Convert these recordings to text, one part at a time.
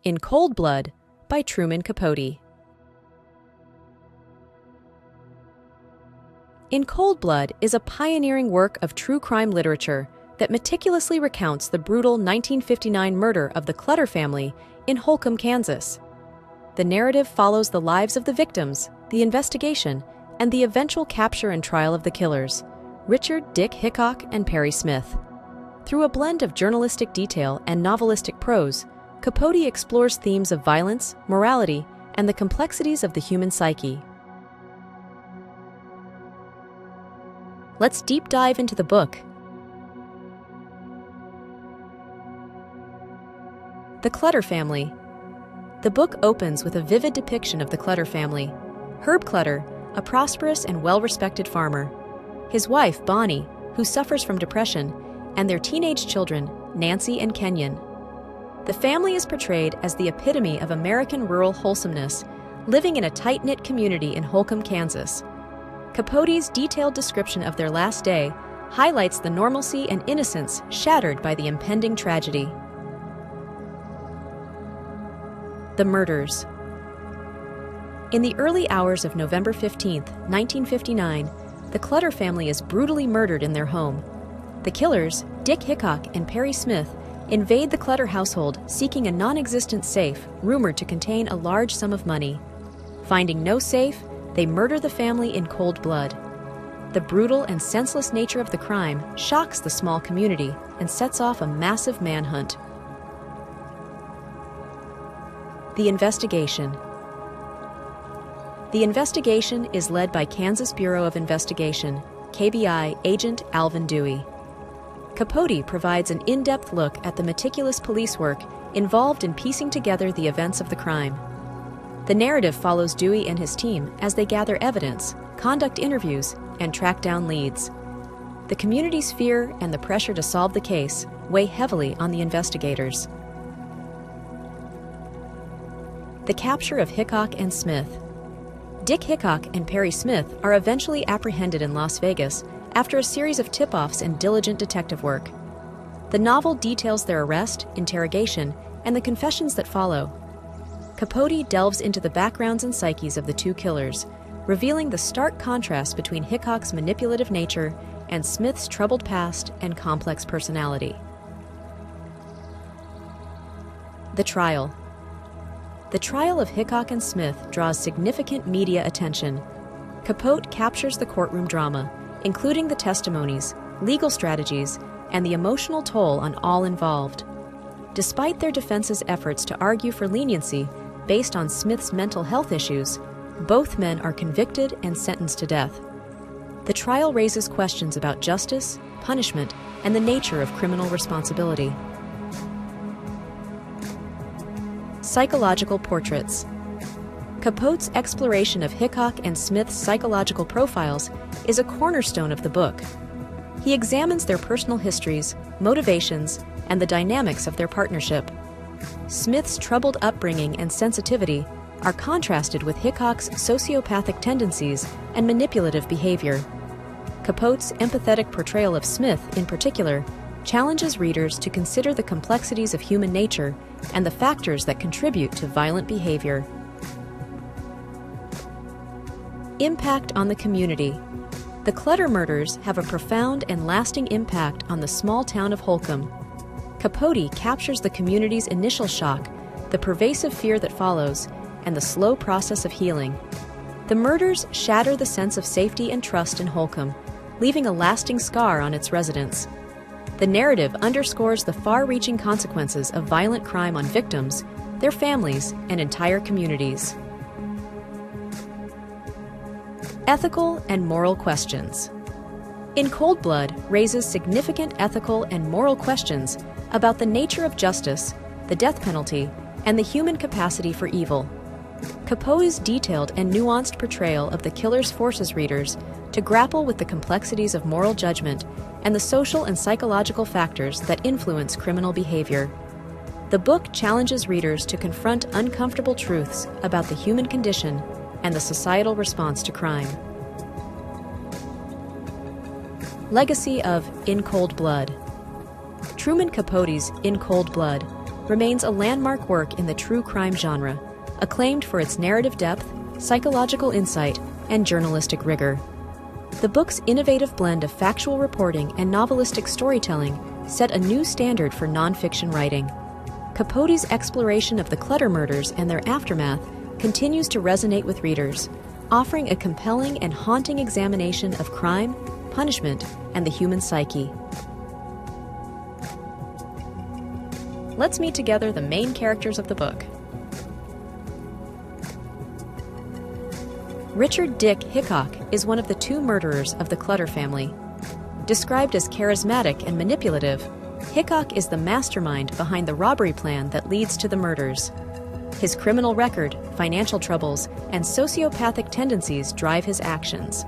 In Cold Blood by Truman Capote. In Cold Blood is a pioneering work of true crime literature that meticulously recounts the brutal 1959 murder of the Clutter family in Holcomb, Kansas. The narrative follows the lives of the victims, the investigation, and the eventual capture and trial of the killers, Richard Dick Hickok and Perry Smith. Through a blend of journalistic detail and novelistic prose, Capote explores themes of violence, morality, and the complexities of the human psyche. Let's deep dive into the book. The Clutter Family. The book opens with a vivid depiction of the Clutter family. Herb Clutter, a prosperous and well-respected farmer, his wife, Bonnie, who suffers from depression, and their teenage children, Nancy and Kenyon. The family is portrayed as the epitome of American rural wholesomeness, living in a tight-knit community in Holcomb, Kansas. Capote's detailed description of their last day highlights the normalcy and innocence shattered by the impending tragedy. The murders. In the early hours of November 15, 1959, the Clutter family is brutally murdered in their home. The killers, Dick Hickok and Perry Smith, invade the Clutter household seeking a non-existent safe rumored to contain a large sum of money. Finding no safe, they murder the family in cold blood. The brutal and senseless nature of the crime shocks the small community and sets off a massive manhunt. The investigation. The investigation is led by Kansas Bureau of Investigation, KBI agent Alvin Dewey. Capote provides an in-depth look at the meticulous police work involved in piecing together the events of the crime. The narrative follows Dewey and his team as they gather evidence, conduct interviews, and track down leads. The community's fear and the pressure to solve the case weigh heavily on the investigators. The capture of Hickok and Smith. Dick Hickok and Perry Smith are eventually apprehended in Las Vegas after a series of tip-offs and diligent detective work. The novel details their arrest, interrogation, and the confessions that follow. Capote delves into the backgrounds and psyches of the two killers, revealing the stark contrast between Hickok's manipulative nature and Smith's troubled past and complex personality. The trial. The trial of Hickok and Smith draws significant media attention. Capote captures the courtroom drama, including the testimonies, legal strategies, and the emotional toll on all involved. Despite their defense's efforts to argue for leniency based on Smith's mental health issues, both men are convicted and sentenced to death. The trial raises questions about justice, punishment, and the nature of criminal responsibility. Psychological portraits. Capote's exploration of Hickok and Smith's psychological profiles is a cornerstone of the book. He examines their personal histories, motivations, and the dynamics of their partnership. Smith's troubled upbringing and sensitivity are contrasted with Hickok's sociopathic tendencies and manipulative behavior. Capote's empathetic portrayal of Smith, in particular, challenges readers to consider the complexities of human nature and the factors that contribute to violent behavior. Impact on the community. The Clutter murders have a profound and lasting impact on the small town of Holcomb. Capote captures the community's initial shock, the pervasive fear that follows, and the slow process of healing. The murders shatter the sense of safety and trust in Holcomb, leaving a lasting scar on its residents. The narrative underscores the far-reaching consequences of violent crime on victims, their families, and entire communities. Ethical and moral questions. In Cold Blood raises significant ethical and moral questions about the nature of justice, the death penalty, and the human capacity for evil. Capote's detailed and nuanced portrayal of the killers forces readers to grapple with the complexities of moral judgment and the social and psychological factors that influence criminal behavior. The book challenges readers to confront uncomfortable truths about the human condition and the societal response to crime. Legacy of In Cold Blood. Truman Capote's In Cold Blood remains a landmark work in the true crime genre, acclaimed for its narrative depth, psychological insight, and journalistic rigor. The book's innovative blend of factual reporting and novelistic storytelling set a new standard for nonfiction writing. Capote's exploration of the Clutter murders and their aftermath continues to resonate with readers, offering a compelling and haunting examination of crime, punishment, and the human psyche. Let's meet together the main characters of the book. Richard Dick Hickok is one of the two murderers of the Clutter family. Described as charismatic and manipulative, Hickok is the mastermind behind the robbery plan that leads to the murders. His criminal record, financial troubles, and sociopathic tendencies drive his actions.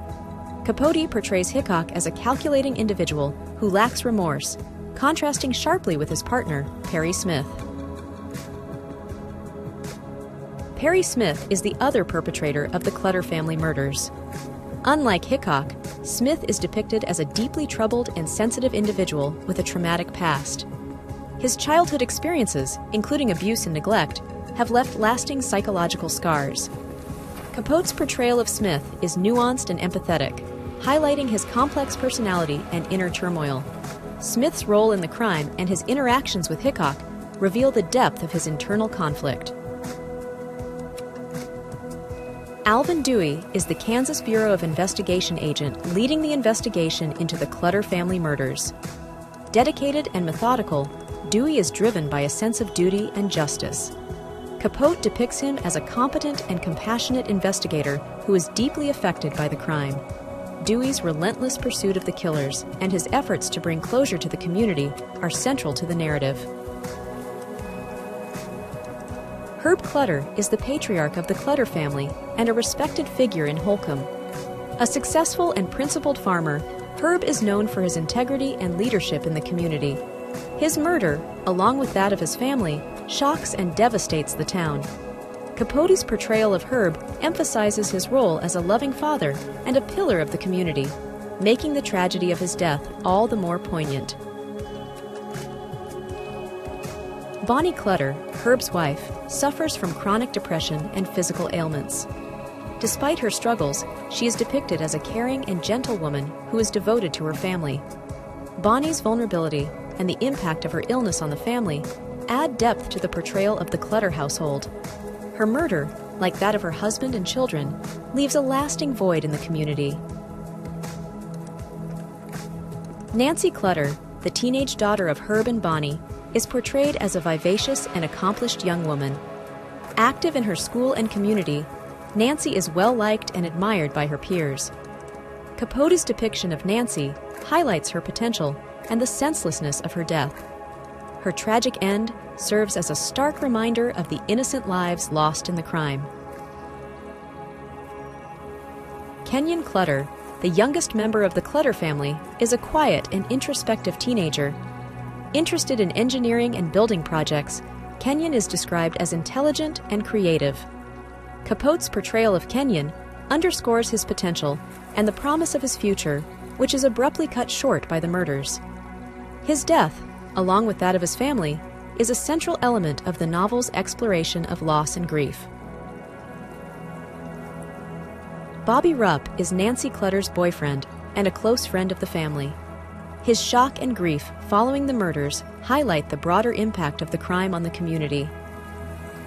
Capote portrays Hickok as a calculating individual who lacks remorse, contrasting sharply with his partner, Perry Smith. Perry Smith is the other perpetrator of the Clutter family murders. Unlike Hickok, Smith is depicted as a deeply troubled and sensitive individual with a traumatic past. His childhood experiences, including abuse and neglect, have left lasting psychological scars. Capote's portrayal of Smith is nuanced and empathetic, highlighting his complex personality and inner turmoil. Smith's role in the crime and his interactions with Hickok reveal the depth of his internal conflict. Alvin Dewey is the Kansas Bureau of Investigation agent leading the investigation into the Clutter family murders. Dedicated and methodical, Dewey is driven by a sense of duty and justice. Capote depicts him as a competent and compassionate investigator who is deeply affected by the crime. Dewey's relentless pursuit of the killers and his efforts to bring closure to the community are central to the narrative. Herb Clutter is the patriarch of the Clutter family and a respected figure in Holcomb. A successful and principled farmer, Herb is known for his integrity and leadership in the community. His murder, along with that of his family, shocks and devastates the town. Capote's portrayal of Herb emphasizes his role as a loving father and a pillar of the community, making the tragedy of his death all the more poignant. Bonnie Clutter, Herb's wife, suffers from chronic depression and physical ailments. Despite her struggles, she is depicted as a caring and gentle woman who is devoted to her family. Bonnie's vulnerability and the impact of her illness on the family add depth to the portrayal of the Clutter household. Her murder, like that of her husband and children, leaves a lasting void in the community. Nancy Clutter, the teenage daughter of Herb and Bonnie, is portrayed as a vivacious and accomplished young woman. Active in her school and community, Nancy is well-liked and admired by her peers. Capote's depiction of Nancy highlights her potential and the senselessness of her death. Her tragic end serves as a stark reminder of the innocent lives lost in the crime. Kenyon Clutter, the youngest member of the Clutter family, is a quiet and introspective teenager. Interested in engineering and building projects, Kenyon is described as intelligent and creative. Capote's portrayal of Kenyon underscores his potential and the promise of his future, which is abruptly cut short by the murders. His death, along with that of his family, is a central element of the novel's exploration of loss and grief. Bobby Rupp is Nancy Clutter's boyfriend and a close friend of the family. His shock and grief following the murders highlight the broader impact of the crime on the community.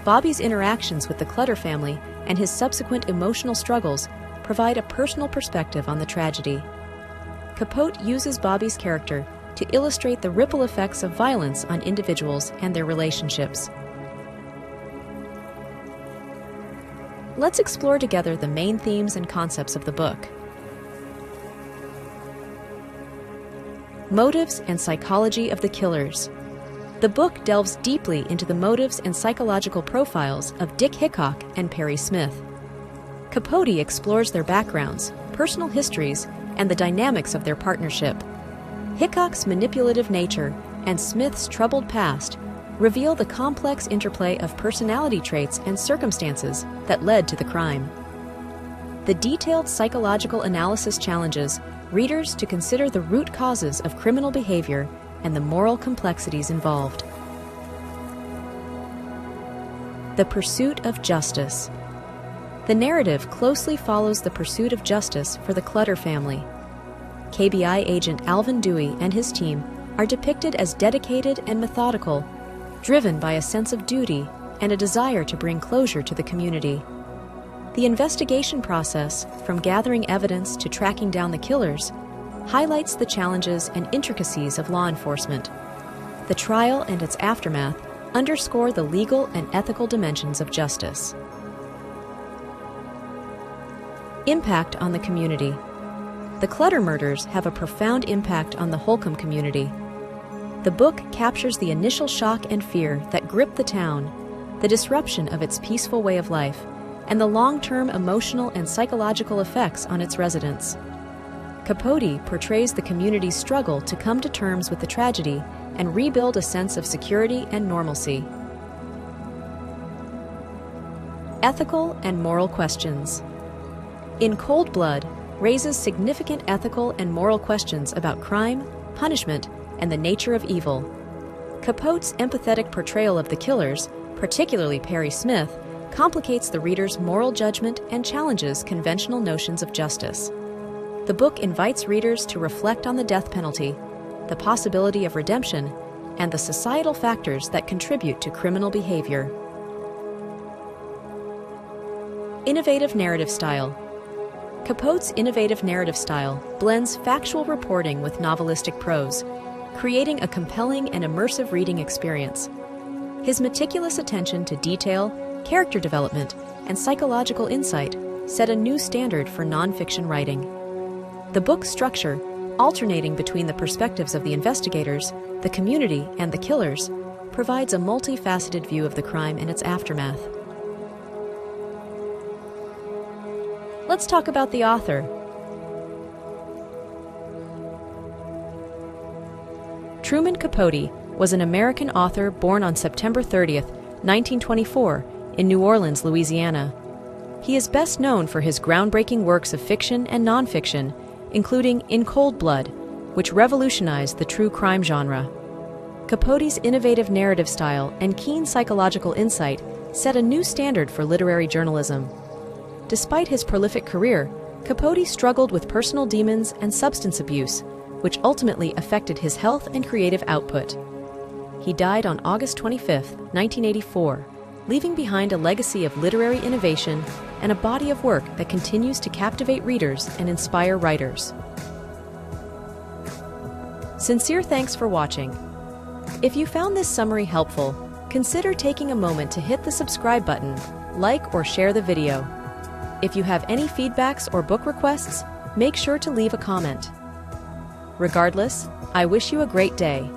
Bobby's interactions with the Clutter family and his subsequent emotional struggles provide a personal perspective on the tragedy. Capote uses Bobby's character to illustrate the ripple effects of violence on individuals and their relationships. Let's explore together the main themes and concepts of the book. Motives and psychology of the killers. The book delves deeply into the motives and psychological profiles of Dick Hickok and Perry Smith. Capote explores their backgrounds, personal histories, and the dynamics of their partnership. Hickok's manipulative nature and Smith's troubled past reveal the complex interplay of personality traits and circumstances that led to the crime. The detailed psychological analysis challenges readers to consider the root causes of criminal behavior and the moral complexities involved. The Pursuit of Justice. The narrative closely follows the pursuit of justice for the Clutter family. KBI agent Alvin Dewey and his team are depicted as dedicated and methodical, driven by a sense of duty and a desire to bring closure to the community. The investigation process, from gathering evidence to tracking down the killers, highlights the challenges and intricacies of law enforcement. The trial and its aftermath underscore the legal and ethical dimensions of justice. Impact on the community. The Clutter murders have a profound impact on the Holcomb community. The book captures the initial shock and fear that gripped the town, the disruption of its peaceful way of life, and the long-term emotional and psychological effects on its residents. Capote portrays the community's struggle to come to terms with the tragedy and rebuild a sense of security and normalcy. Ethical and moral questions. In Cold Blood raises significant ethical and moral questions about crime, punishment, and the nature of evil. Capote's empathetic portrayal of the killers, particularly Perry Smith, complicates the reader's moral judgment and challenges conventional notions of justice. The book invites readers to reflect on the death penalty, the possibility of redemption, and the societal factors that contribute to criminal behavior. Innovative narrative style. Capote's innovative narrative style blends factual reporting with novelistic prose, creating a compelling and immersive reading experience. His meticulous attention to detail, character development, and psychological insight set a new standard for nonfiction writing. The book's structure, alternating between the perspectives of the investigators, the community, and the killers, provides a multifaceted view of the crime and its aftermath. Let's talk about the author. Truman Capote was an American author born on September 30th, 1924, in New Orleans, Louisiana. He is best known for his groundbreaking works of fiction and nonfiction, including In Cold Blood, which revolutionized the true crime genre. Capote's innovative narrative style and keen psychological insight set a new standard for literary journalism. Despite his prolific career, Capote struggled with personal demons and substance abuse, which ultimately affected his health and creative output. He died on August 25, 1984, leaving behind a legacy of literary innovation and a body of work that continues to captivate readers and inspire writers. Sincere thanks for watching. If you found this summary helpful, consider taking a moment to hit the subscribe button, like or share the video. If you have any feedbacks or book requests, make sure to leave a comment. Regardless, I wish you a great day.